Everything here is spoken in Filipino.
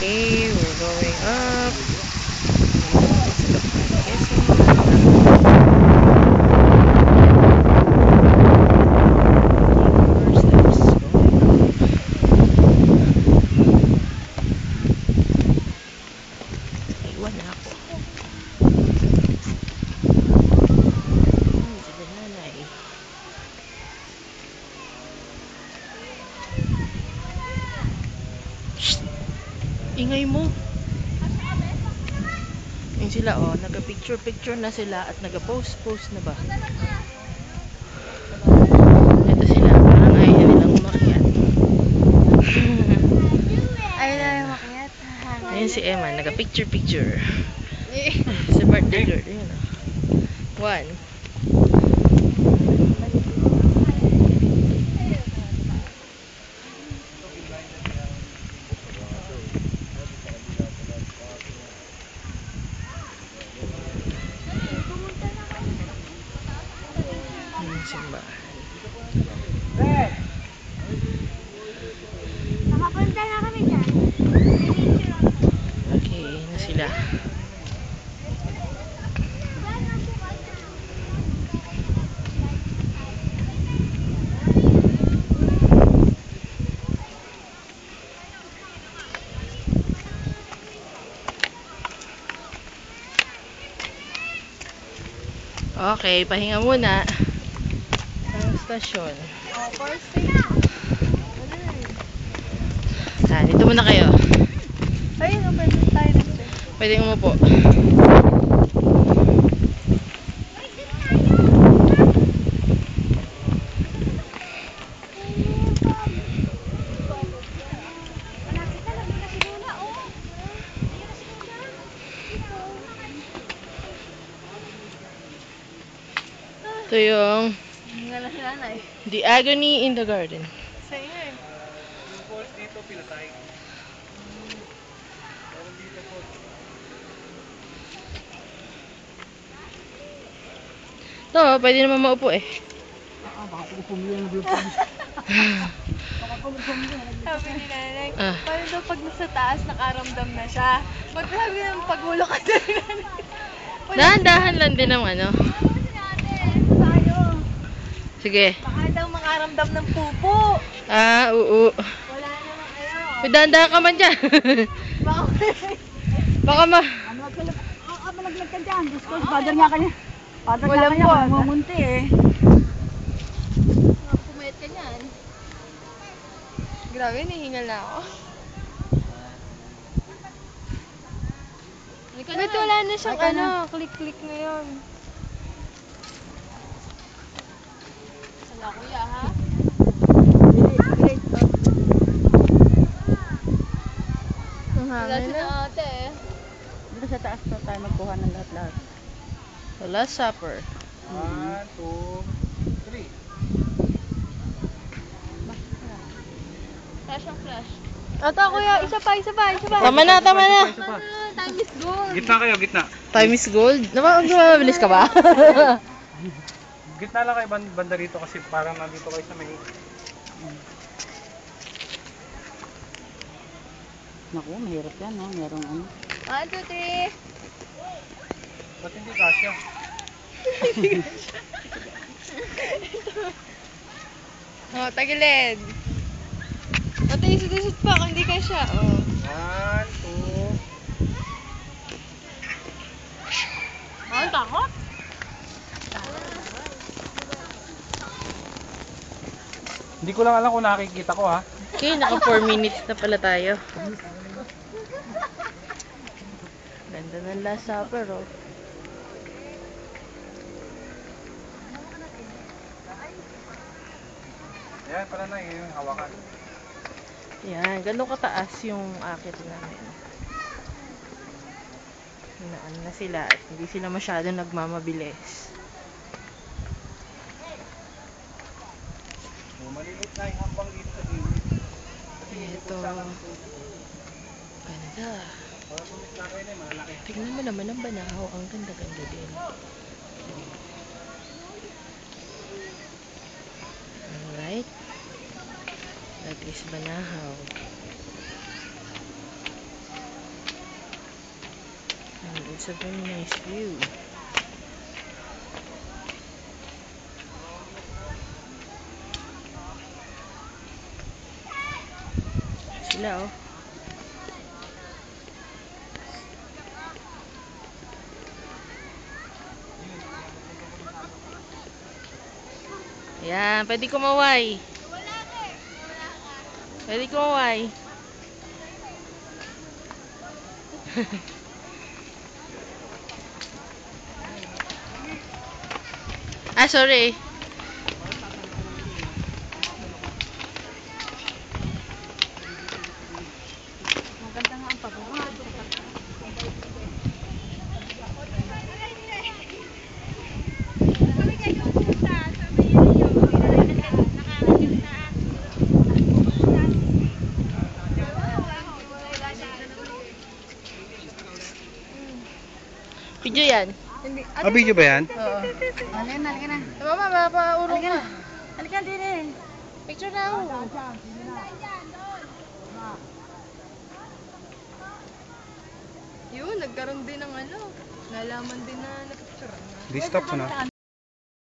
Okay, we're going up. Iwan na ako. Sige nanay. Shhh! Ingay mo. Yung sila nagka-picture na sila at nagka-post na ba? Ito sila, parang ayaw nilang umakyat. Ayaw na umakyat. Ayun si Emma, nagka-picture. Si birthday girl, yun o. 1. Simbahan. Nakapunta na kami dyan. Okay, na sila. Okay, pahinga muna. Ang stasyon. First thing. Dito muna kayo. Ayun, pwede tayo dito. Pwede umupo. Ito yung The Agony in the Garden. Sa inyo eh. Yung falls dito, pinatay. Meron dito po. Ito, pwede naman maupo eh. Baka po pumili ng view. Sabi ni nanay, Ah. paano daw pag nasa taas nakaramdam na siya? Magsabi ng pagulo ka na rin. Dahan-dahan lang din ang ano. Tayo. Sige. Baka daw makaramdam ng pupo. Oo. Wala namang ano. May dahan-dahan ka man dyan. Baka Baka malaglag ka dyan. Diyos ko, father nga kanya. Father nga kanya, mamunti eh. Pumayat ka niyan. Grabe, nahingal na ako. Ba't wala na siyang click-click na yun? Sala kuya ha? Wala si na ate eh. Dito sa taas pa tayo magkuha ng lahat-lahat. The Last Supper. 1, 2, 3. Flash ang flash. Ata kuya, isa pa. Tama na. Time is gold. Gitna kayo, gitna. Time is gold. Mabilis ka ba? Gitna lang kayo banda rito kasi parang nandito kayo sa may... Naku, mahirap yan ha. Merong ano. 1, 2, 3. Ba't hindi kasya? Tagilid. Ate, isut-isut pa kung hindi ka siya. 1, 2... Ang takot. Hindi ko lang alam kung nakikita ko ha. Okay, naka 4 minutes na pala tayo. Ganda ng Last Supper, oh. Ayan pala na yung hawakan. Yan, gano'n kataas yung akit namin. Hinaan na sila at hindi sila masyado nagmamabilis. Maliliit na yung hambang dito sa gilid. Ito. Ganda. Para pumis na kayo na yung malalaki. Tignan mo naman ang Banahaw. Ang ganda-ganda din. Alright. That is Banahaw. It's a very nice view. Sila oh. Ayan, pwede kumaway. Pwede kumaway. Ah, sorry. Maganda nga ang pagkakas. Video yan. Video ba yan? Oo. Halika na. Mama, mapaurong ka. Halika din eh. Picture na ako. Yun, nagkaroon din ng ano. Nalaman din na na-picture. Di stop ko na.